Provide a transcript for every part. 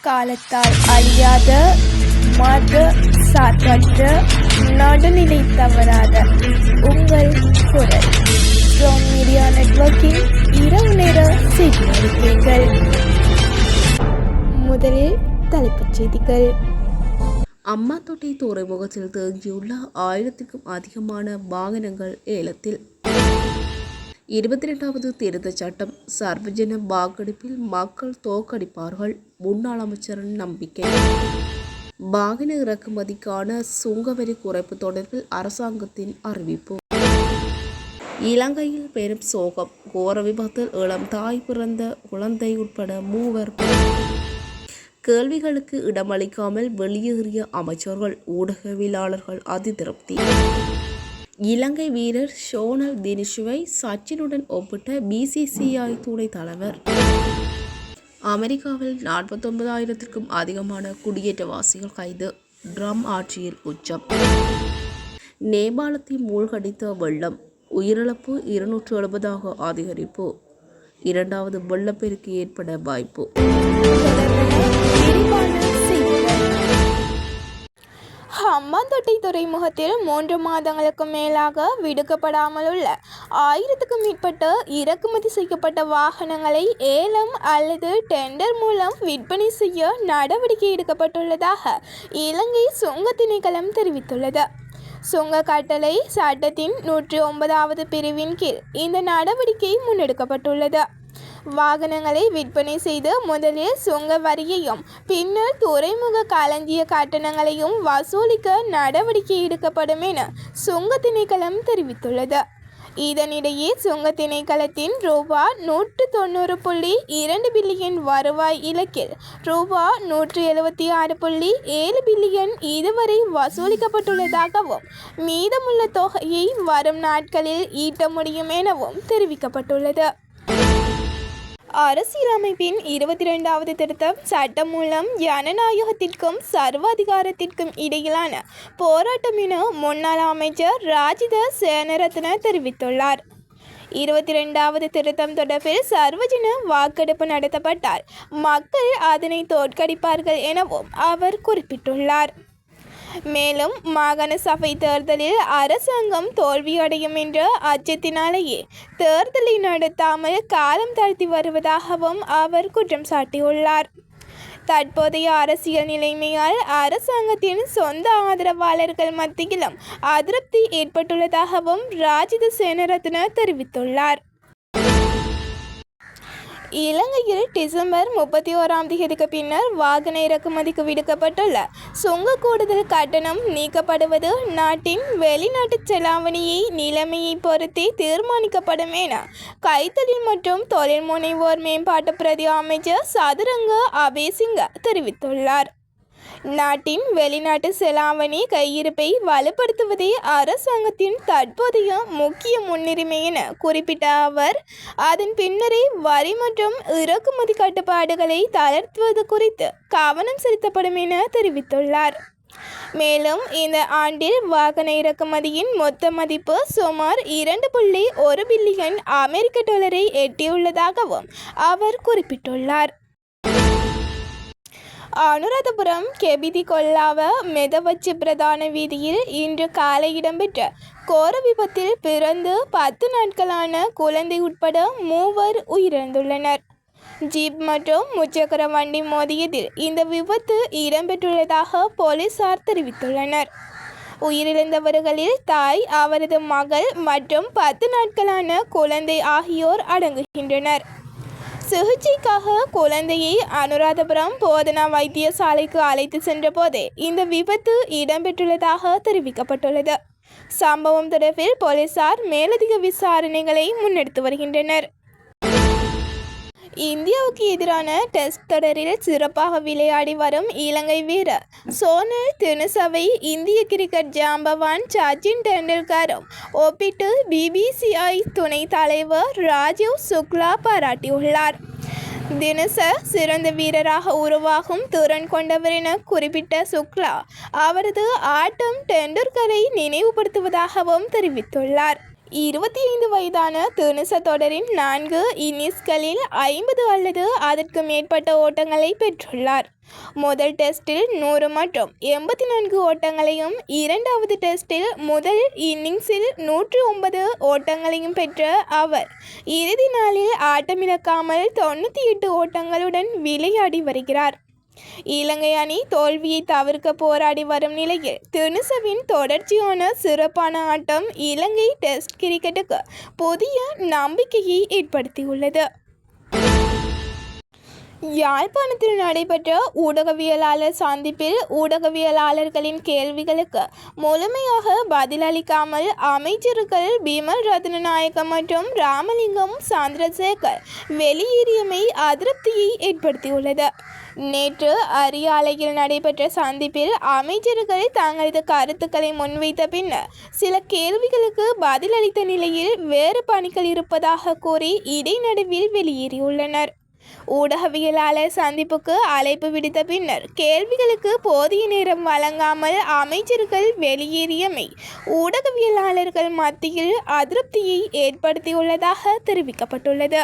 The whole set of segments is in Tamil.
காலத்தால் அழியாத மத சார்பற்ற நடுநிலை தவறாத உங்கள் குரல் ஃப்ரம் மீடியா நெட்வொர்க்கிங் இரவு நேர செய்தி அறிக்கைகள். முதலில் தலைப்புச் செய்திகள். அம்மாத்தோட்டை துறைமுகத்தில் தேங்கியுள்ள 1000க்கும் அதிகமான வாகனங்கள் ஏலத்தில். 22வது திருத்தச் சட்டம் சர்வஜன வாக்கெடுப்பில் மக்கள் தோற்கடிப்பார்கள், முன்னாள் அமைச்சர் நம்பிக்கை. வாகன இறக்குமதிக்கான சுங்கவரி குறைப்பு தொடர்பில் அரசாங்கத்தின் அறிவிப்பு. இலங்கையில் பெரும் சோகம், கோர விபத்தில் இளம் தாய் பிறந்த குழந்தை உட்பட 3 கேள்விகளுக்கு இடமளிக்காமல் வெளியேறிய அமைச்சர்கள், ஊடகவியலாளர்கள் அதிருப்தி. இலங்கை வீரர் ஷோனல் தினிஷுவை சச்சினுடன் ஒப்பிட்ட BCCI துணைத் தலைவர். அமெரிக்காவில் 49,000க்கும் அதிகமான குடியேற்றவாசிகள் கைது, ட்ரம்ப் ஆட்சியில் உச்சம். நேபாளத்தை மூழ்கடித்த வெள்ளம், உயிரிழப்பு 270ஆக அதிகரிப்பு, 2வது வெள்ளப்பெருக்கு ஏற்பட வாய்ப்பு. ஹம்பாந்தோட்டை துறைமுகத்தில் 3 மாதங்களுக்கு மேலாக விடுக்கப்படாமல் உள்ள 1000க்கும் மேற்பட்ட இறக்குமதி செய்யப்பட்ட வாகனங்களை ஏலம் அல்லது டெண்டர் மூலம் விற்பனை செய்ய நடவடிக்கை எடுக்கப்பட்டுள்ளதாக இலங்கை சுங்க திணைக்களம் தெரிவித்துள்ளது. சுங்க கட்டளை சட்டத்தின் 109வது பிரிவின் கீழ் இந்த நடவடிக்கை முன்னெடுக்கப்பட்டுள்ளது. வாகனங்களை விற்பனை செய்து முதலில் சுங்க வரியையும் பின்னர் துறைமுக களஞ்சிய கட்டணங்களையும் வசூலிக்க நடவடிக்கை எடுக்கப்படும் என சுங்க திணைக்களம் தெரிவித்துள்ளது. இதனிடையே சுங்க திணைக்களத்தின் ரூபாய் 190.2 பில்லியன் வருவாய் இலக்கில் ரூபாய் 176.7 பில்லியன் இதுவரை வசூலிக்கப்பட்டுள்ளதாகவும் மீதமுள்ள தொகையை வரும் நாட்களில் ஈட்ட முடியும் எனவும் தெரிவிக்கப்பட்டுள்ளது. அரசியலமைப்பின் 22வது திருத்தம் சட்டம் மூலம் ஜனநாயகத்திற்கும் சர்வாதிகாரத்திற்கும் இடையிலான போராட்டம் என முன்னாள் அமைச்சர் ராஜித சேனரத்ன தெரிவித்துள்ளார். 22வது திருத்தம் தொடர்பில் சர்வஜன வாக்கெடுப்பு நடத்தப்பட்டால் மக்கள் அதனை தோற்கடிப்பார்கள் எனவும் அவர் குறிப்பிட்டுள்ளார். மேலும் மாகாண சபை தேர்தலில் அரசாங்கம் தோல்வியடையும் என்ற அச்சத்தினாலேயே தேர்தலை நடத்தாமல் காலம் தாழ்த்தி வருவதாகவும் அவர் குற்றம் சாட்டியுள்ளார். தற்போதைய அரசியல் நிலைமையால் அரசாங்கத்தின் சொந்த ஆதரவாளர்கள் மத்தியிலும் அதிருப்தி ஏற்பட்டுள்ளதாகவும் ராஜித சேனரத்ன தெரிவித்துள்ளார். இலங்கையில் டிசம்பர் 31ஆம் தேதிக்கு பின்னர் வாகன இறக்குமதிக்கு விடுக்கப்பட்டுள்ள சுங்க கூடுதல் கட்டணம் நீக்கப்படுவது நாட்டின் வெளிநாட்டு செலாவணியை நிலைமையை பொறுத்தே தீர்மானிக்கப்படும் என கைத்தொழில் மற்றும் தொழில் முனைவோர் மேம்பாட்டு பிரதி அமைச்சர் சதுரங்க அபேசிங்க தெரிவித்துள்ளார். நாட்டின் வெளிநாட்டு செலாவணி கையிருப்பை வலுப்படுத்துவதே அரசாங்கத்தின் தற்போதைய முக்கிய முன்னுரிமை என குறிப்பிட்ட அவர், அதன் பின்னரே வரி மற்றும் இறக்குமதி கட்டுப்பாடுகளை தளர்த்துவது குறித்து கவனம் செலுத்தப்படும் என தெரிவித்துள்ளார். மேலும் இந்த ஆண்டில் வாகன இறக்குமதியின் மொத்த மதிப்பு சுமார் 2.1 பில்லியன் அமெரிக்க டாலரை எட்டியுள்ளதாகவும் அவர் குறிப்பிட்டுள்ளார். அனுராதபுரம் கெபிதி கொல்லாவ மெதவச்சி பிரதான வீதியில் இன்று காலை இடம்பெற்ற கோர விபத்தில் பிறந்து 10 நாட்களான குழந்தை உட்பட 3 உயிரிழந்துள்ளனர். ஜீப் மற்றும் முச்சக்கர வண்டி மோதியதில் இந்த விபத்து இடம்பெற்றுள்ளதாக போலீசார் தெரிவித்துள்ளனர். உயிரிழந்தவர்களில் தாய், அவரது மகள் மற்றும் 10 நாட்களான குழந்தை ஆகியோர் அடங்குகின்றனர். சிகிச்சைக்காக குழந்தையை அனுராதபுரம் போதனா வைத்தியசாலைக்கு அழைத்து சென்ற போதே இந்த விபத்து இடம்பெற்றுள்ளதாக தெரிவிக்கப்பட்டுள்ளது. சம்பவம் தொடர்பில் போலீசார் மேலதிக விசாரணைகளை முன்னெடுத்து வருகின்றனர். இந்தியாவுக்கு எதிரான டெஸ்ட் தொடரில் சிறப்பாக விளையாடி வரும் இலங்கை வீரர் ஷோனல் தினிஷுவை இந்திய கிரிக்கெட் ஜாம்பவான் சச்சின் டெண்டுல்கரும் ஒப்பிட்டு BCCI துணைத் தலைவர் ராஜீவ் சுக்லா பாராட்டியுள்ளார். தினிஷ சிறந்த வீரராக உருவாகும் திறன் கொண்டவர் என குறிப்பிட்ட சுக்லா, அவரது ஆட்டம் டெண்டுல்கரை நினைவுபடுத்துவதாகவும் தெரிவித்துள்ளார். 25 வயதான தினுச தொடரின் 4 இன்னிங்ஸ்களில் 50 அல்லது அதற்கு மேற்பட்ட ஓட்டங்களை பெற்றுள்ளார். முதல் டெஸ்டில் 100 மற்றும் 84 ஓட்டங்களையும், இரண்டாவது டெஸ்டில் முதல் இன்னிங்ஸில் 109 ஓட்டங்களையும் பெற்ற அவர் இறுதி நாளில் ஆட்டமிழக்காமல் 98 ஓட்டங்களுடன் விளையாடி வருகிறார். இலங்கை அணி தோல்வியை தவிர்க்க போராடி வரும் நிலையில் தினுசவின் தொடர்ச்சியான சிறப்பான ஆட்டம் இலங்கை டெஸ்ட் கிரிக்கெட்டுக்கு புதிய நம்பிக்கையை ஏற்படுத்தியுள்ளது. யாழ்ப்பாணத்தில் நடைபெற்ற ஊடகவியலாளர் சந்திப்பில் ஊடகவியலாளர்களின் கேள்விகளுக்கு முழுமையாக பதிலளிக்காமல் அமைச்சர்கள் பிமல் ரத்னநாயக்க மற்றும் ராமலிங்கம் சந்திரசேகர் வெளியேறியமை அதிருப்தியை ஏற்படுத்தியுள்ளது. நேற்று அரியாலையில் நடைபெற்ற சந்திப்பில் அமைச்சர்கள் தங்களது கருத்துக்களை முன்வைத்த பின்னர் சில கேள்விகளுக்கு பதிலளித்த நிலையில் வேறு பணிகள் இருப்பதாக கூறி இடைநடுவில் வெளியேறியுள்ளனர். ஊடகவியலாளர் சந்திப்புக்கு அழைப்பு விடுத்த பின்னர் கேள்விகளுக்கு போதிய நேரம் வழங்காமல் அமைச்சர்கள் வெளியேறியமை ஊடகவியலாளர்கள் மத்தியில் அதிருப்தியை ஏற்படுத்தியுள்ளதாக தெரிவிக்கப்பட்டுள்ளது.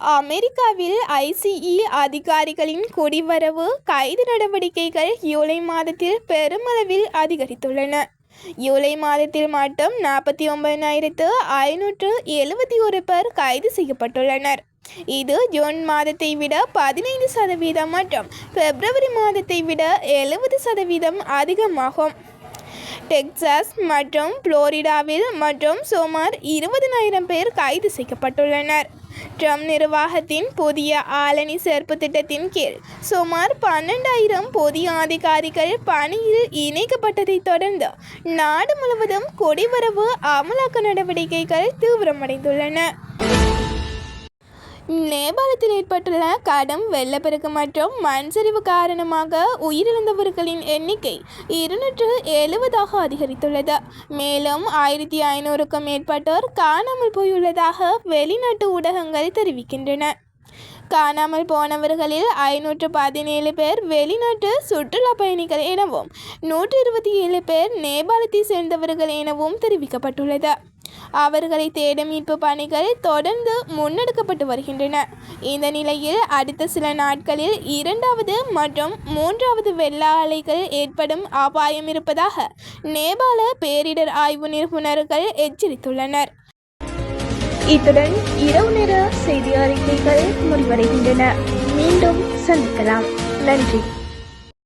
அமெரிக்காவில் ICE அதிகாரிகளின் குடிவரவு கைது நடவடிக்கைகள் ஜூலை மாதத்தில் பெருமளவில் அதிகரித்துள்ளன. ஜூலை மாதத்தில் மட்டும் 49,571 பேர் கைது செய்யப்பட்டுள்ளனர். இது ஜூன் மாதத்தை விட 15% மற்றும் பிப்ரவரி மாதத்தை விட 70% அதிகமாகும். டெக்சாஸ் மற்றும் புளோரிடாவில் மற்றும் சுமார் 20,000 பேர் கைது செய்யப்பட்டுள்ளனர். ட்ரம்ப் நிர்வாகத்தின் புதிய ஆளணி சேர்ப்பு திட்டத்தின் கீழ் சுமார் 12,000 புதிய அதிகாரிகள் பணியில் இணைக்கப்பட்டதைத் தொடர்ந்து நாடு முழுவதும் குடிவரவு அமலாக்க நடவடிக்கைகள் தீவிரமடைந்துள்ளன. நேபாளத்தில் ஏற்பட்டுள்ள கடும் வெள்ளப்பெருக்கு மற்றும் மண் சரிவு காரணமாக உயிரிழந்தவர்களின் எண்ணிக்கை 270 அதிகரித்துள்ளது. மேலும் 1,500க்கும் மேற்பட்டோர் காணாமல் போயுள்ளதாக வெளிநாட்டு ஊடகங்கள் தெரிவிக்கின்றன. காணாமல் போனவர்களில் 517 பேர் வெளிநாட்டு சுற்றுலா பயணிகள் எனவும் 127 பேர் நேபாளத்தை சேர்ந்தவர்கள் எனவும் தெரிவிக்கப்பட்டுள்ளது. அவர்களை தேடும் மீட்பு பணிகள் தொடர்ந்து முன்னெடுக்கப்பட்டு வருகின்றன. இந்த நிலையில் அடுத்த சில நாட்களில் 2வது மற்றும் 3வது வெள்ள அலைகள் ஏற்படும் அபாயம் இருப்பதாக நேபாள பேரிடர் ஆய்வு நிபுணர்கள் எச்சரித்துள்ளனர். இத்துடன் இரவு நேர செய்தி அறிக்கைகள் முடிவடைகின்றன. மீண்டும் சந்திக்கலாம். நன்றி.